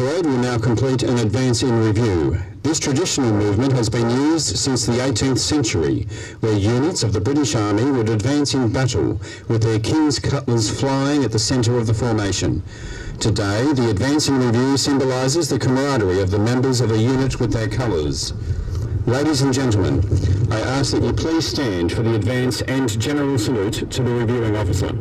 parade will now complete an advance in review. This traditional movement has been used since the 18th century, where units of the British Army would advance in battle with their king's cutlass flying at the centre of the formation. Today, the advance in review symbolises the camaraderie of the members of a unit with their colours. Ladies and gentlemen, I ask that you please stand for the advance and general salute to the reviewing officer.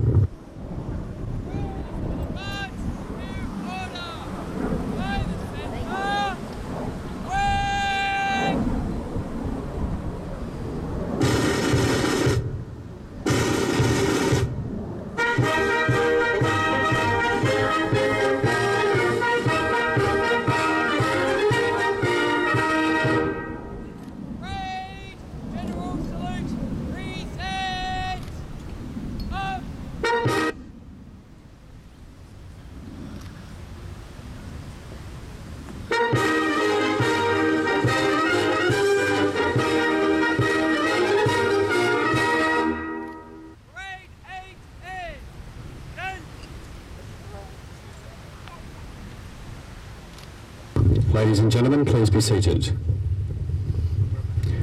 Ladies and gentlemen, please be seated.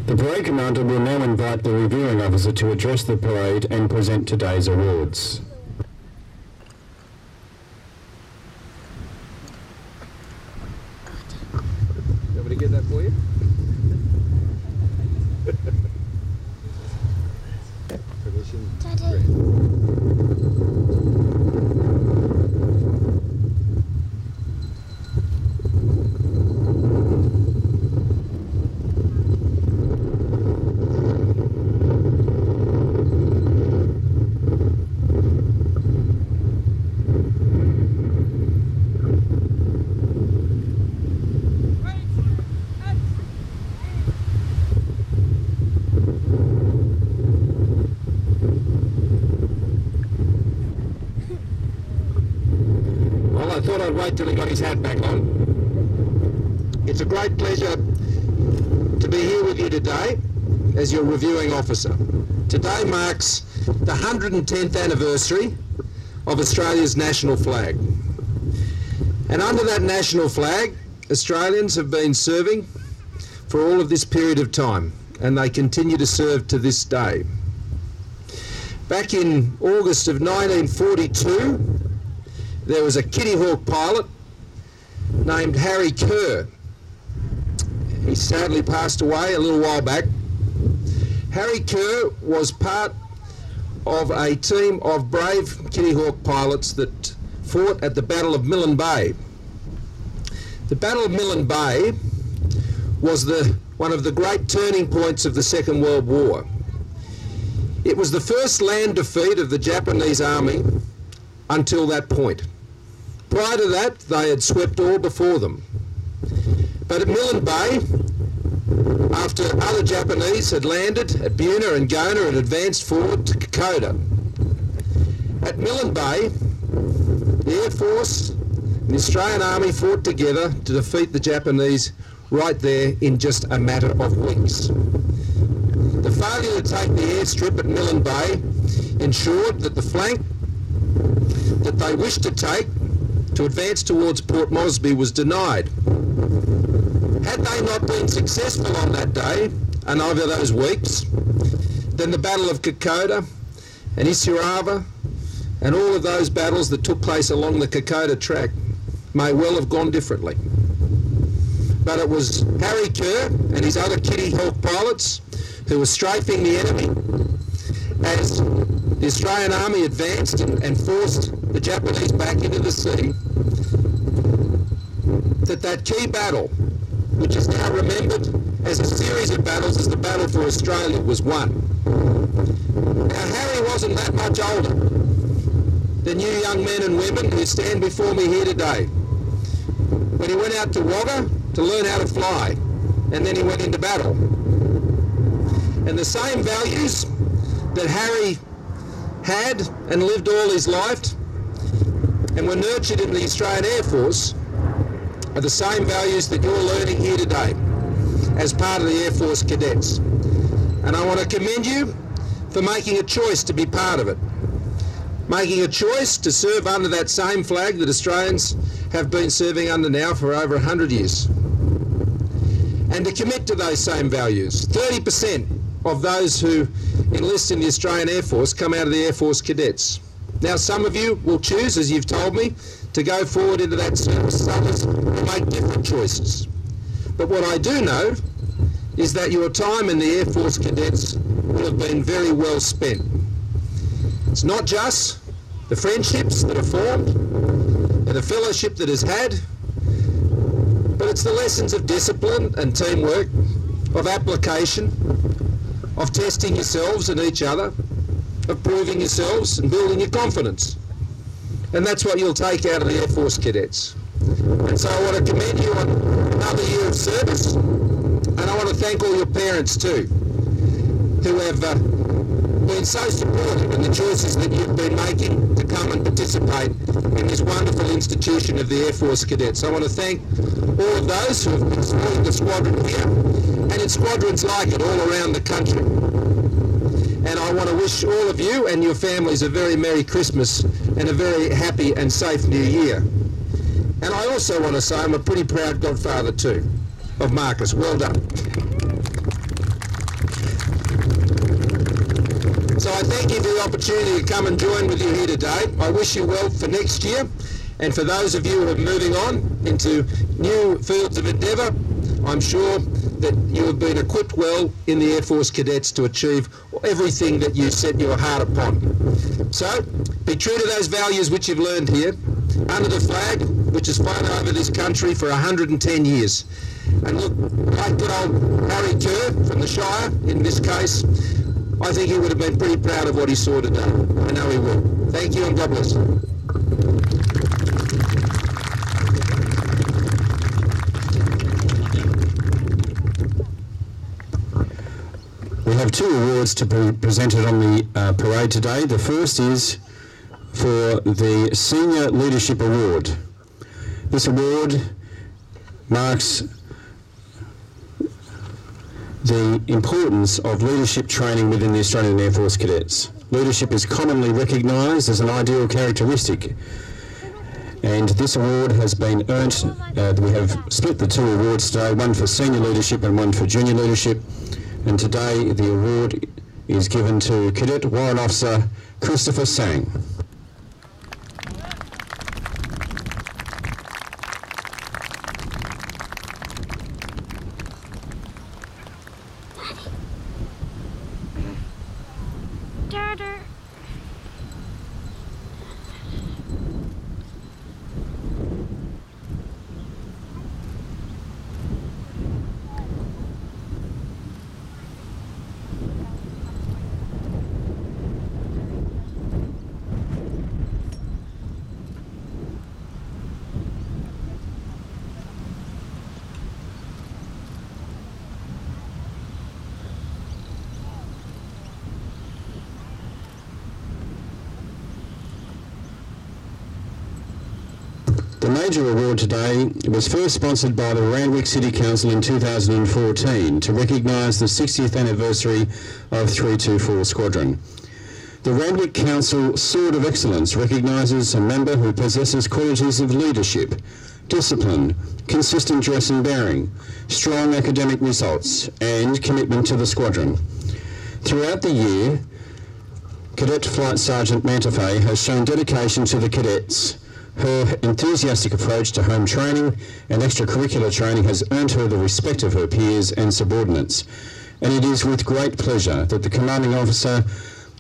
The parade commander will now invite the reviewing officer to address the parade and present today's awards. You want me to get that for you? I thought I'd wait till he got his hat back on. It's a great pleasure to be here with you today as your reviewing officer. Today marks the 110th anniversary of Australia's national flag. And under that national flag, Australians have been serving for all of this period of time, and they continue to serve to this day. Back in August of 1942, there was a Kitty Hawk pilot named Harry Kerr. He sadly passed away a little while back. Harry Kerr was part of a team of brave Kitty Hawk pilots that fought at the Battle of Milne Bay. The Battle of Milne Bay was one of the great turning points of the Second World War. It was the first land defeat of the Japanese army until that point. Prior to that, they had swept all before them. But at Milne Bay, after other Japanese had landed at Buna and Gona and advanced forward to Kokoda. At Milne Bay, the Air Force and the Australian Army fought together to defeat the Japanese right there in just a matter of weeks. The failure to take the airstrip at Milne Bay ensured that the flank that they wished to take to advance towards Port Moresby was denied. Had they not been successful on that day and over those weeks, then the Battle of Kokoda and Isurava and all of those battles that took place along the Kokoda track may well have gone differently. But it was Harry Kerr and his other Kitty Hawk pilots who were strafing the enemy as the Australian Army advanced and forced the Japanese back into the sea, that key battle, which is now remembered as a series of battles as the Battle for Australia, was won. Now, Harry wasn't that much older than you young men and women who stand before me here today. When he went out to Wagga to learn how to fly, and then he went into battle. And the same values that Harry had and lived all his life and were nurtured in the Australian Air Force are the same values that you're learning here today as part of the Air Force cadets. And I want to commend you for making a choice to be part of it, making a choice to serve under that same flag that Australians have been serving under now for over 100 years. And to commit to those same values. 30% of those who enlist in the Australian Air Force come out of the Air Force Cadets. Now, some of you will choose, as you've told me, to go forward into that service. Others will make different choices. But what I do know is that your time in the Air Force Cadets will have been very well spent. It's not just the friendships that are formed and the fellowship that is had, but it's the lessons of discipline and teamwork, of application, of testing yourselves and each other, of proving yourselves and building your confidence. And that's what you'll take out of the Air Force Cadets. And so I want to commend you on another year of service, and I want to thank all your parents too, who have been so supportive in the choices that you've been making to come and participate in this wonderful institution of the Air Force Cadets. I want to thank all of those who have been supporting the squadron here and in squadrons like it all around the country. And I want to wish all of you and your families a very Merry Christmas and a very happy and safe New Year. And I also want to say I'm a pretty proud godfather too of Marcus. Well done. So I thank you for the opportunity to come and join with you here today. I wish you well for next year. And for those of you who are moving on into new fields of endeavour, I'm sure that you have been equipped well in the Air Force Cadets to achieve everything that you set your heart upon. So, be true to those values which you've learned here, under the flag which has flown over this country for 110 years. And look, like good old Harry Kerr from the Shire, in this case, I think he would have been pretty proud of what he saw today. I know he will. Thank you and God bless. We have two awards to be presented on the parade today. The first is for the Senior Leadership Award. This award marks the importance of leadership training within the Australian Air Force Cadets. Leadership is commonly recognised as an ideal characteristic, and this award has been earned. We have split the two awards today, one for senior leadership and one for junior leadership. And today the award is given to Cadet Warrant Officer Christopher Sang. The major award today was first sponsored by the Randwick City Council in 2014 to recognise the 60th anniversary of 324 Squadron. The Randwick Council Sword of Excellence recognises a member who possesses qualities of leadership, discipline, consistent dress and bearing, strong academic results and commitment to the squadron. Throughout the year, Cadet Flight Sergeant Mantefe has shown dedication to the cadets. Her enthusiastic approach to home training and extracurricular training has earned her the respect of her peers and subordinates. And it is with great pleasure that the Commanding Officer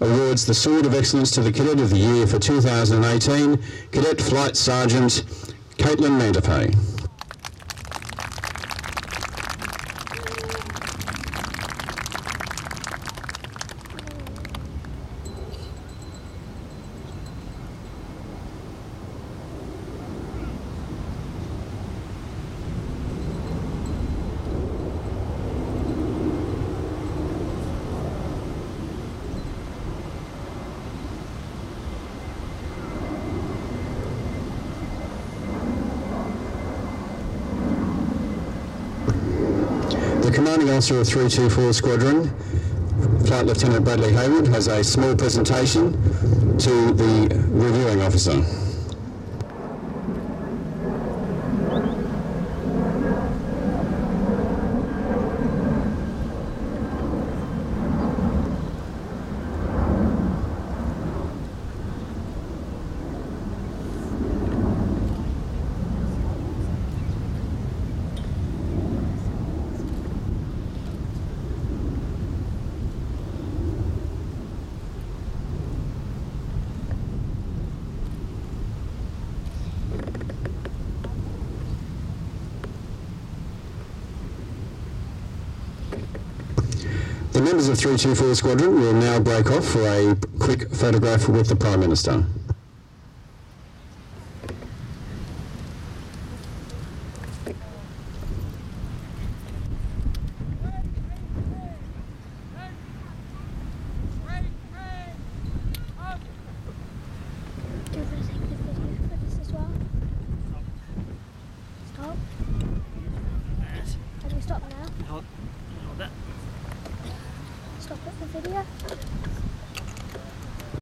awards the Sword of Excellence to the Cadet of the Year for 2018, Cadet Flight Sergeant Caitlin Mantefe. The Commanding Officer of 324 Squadron, Flight Lieutenant Bradley Haywood, has a small presentation to the Reviewing Officer. The members of 324 Squadron will now break off for a quick photograph with the Prime Minister. Stop now. Hold that. Stop it the video.